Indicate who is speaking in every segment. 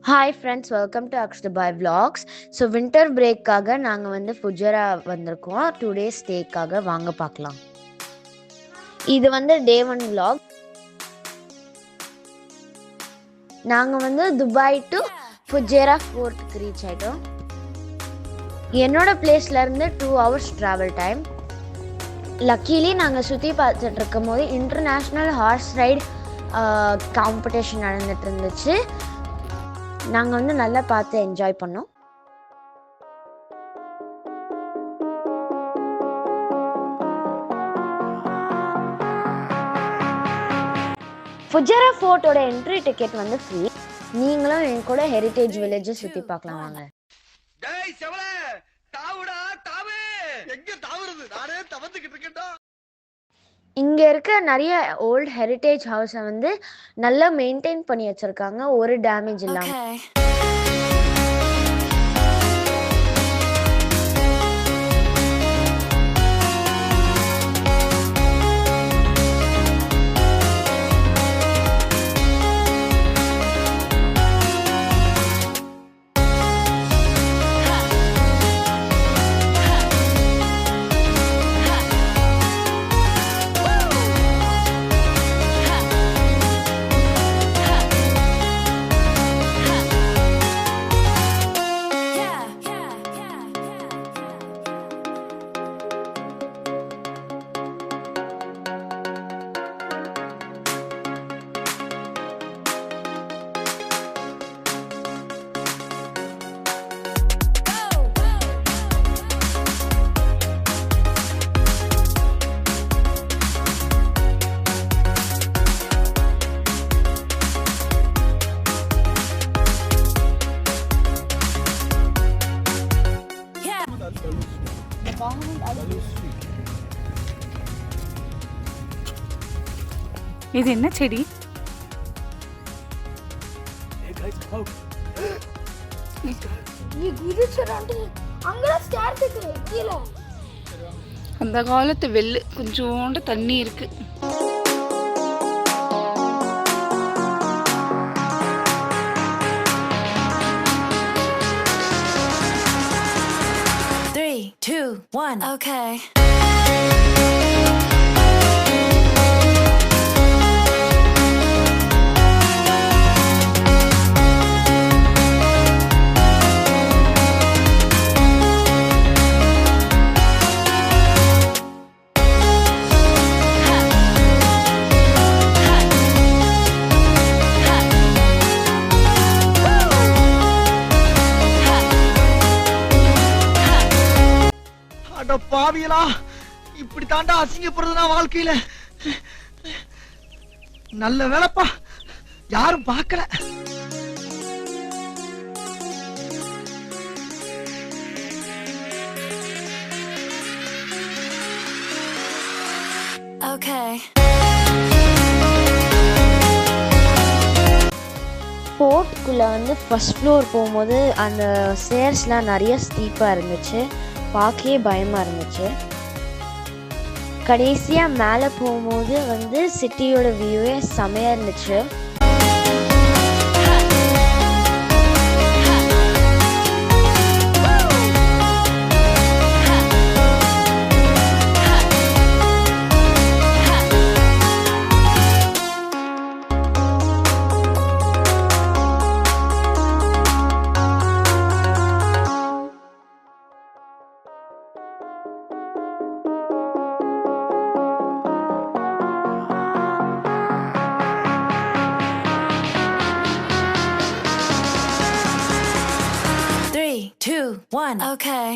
Speaker 1: Hi friends, welcome to Aksh Dubai Vlogs. So winter break-காக நாங்க வந்து ஃபுஜரா வந்திருக்கோம். 2 days stay-க்காக வாங்க பார்க்கலாம். இது வந்து day 1 vlog. நாங்க வந்து துபாய் டு ஃபுஜேரா ஃபோர்ட்டுக்கு ரீச் ஆயிட்டோம். என்னோட பிளேஸ்ல இருந்து 2 hours travel time. லக்கிலி நாங்கள் சுற்றி பார்த்துட்டு இருக்கும் போது இன்டர்நேஷ்னல் ஹார்ஸ் ரைட் காம்படிஷன் நடந்துட்டு இருந்துச்சு. நாங்கள் வந்து நல்லா பார்த்து என்ஜாய் பண்ணோம். ஃபுஜரா ஃபோர்ட்டோட என்ட்ரி டிக்கெட் வந்து ஃப்ரீ. நீங்களும் என் கூட ஹெரிட்டேஜ் வில்லேஜை சுற்றி பார்க்கலாம் வாங்க. இங்கே இருக்க நிறைய ஓல்ட் ஹெரிட்டேஜ் ஹவுஸை வந்து நல்லா மெயின்டைன் பண்ணி வச்சுருக்காங்க, ஒரு டேமேஜ் இல்லாமல்.
Speaker 2: இது என்ன செடி? அந்த காலத்து வெள்ளு, கொஞ்சோண்டு தண்ணி இருக்கு.
Speaker 3: Okay.
Speaker 4: பாவியலா, இப்படி தாண்டா அசிங்கப்படுறதுனா வாழ்க்கையில. நல்ல வேலைப்பா, யாரும் பார்க்கல.
Speaker 3: Okay.
Speaker 1: ஃபோர்ட்டுக்குள்ளே வந்து ஃபர்ஸ்ட் ஃப்ளோர் போகும்போது அந்த ஸ்டேர்ஸ்லாம் நிறைய ஸ்டீப்பாக இருந்துச்சு, பார்க்கவே பயமாக இருந்துச்சு. கடைசியாக மேலே போகும்போது வந்து சிட்டியோட வியூவே செமையாக இருந்துச்சு.
Speaker 3: Okay.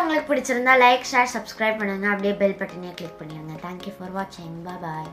Speaker 1: உங்களுக்கு பிடிச்சிருந்தா லைக், ஷேர், சப்ஸ்கிரைப் பண்ணுங்க. அப்படியே பெல் பட்டனையை கிளிக் பண்ணிடுங்க. தேங்க்யூ ஃபார் வாட்சிங். பாய்.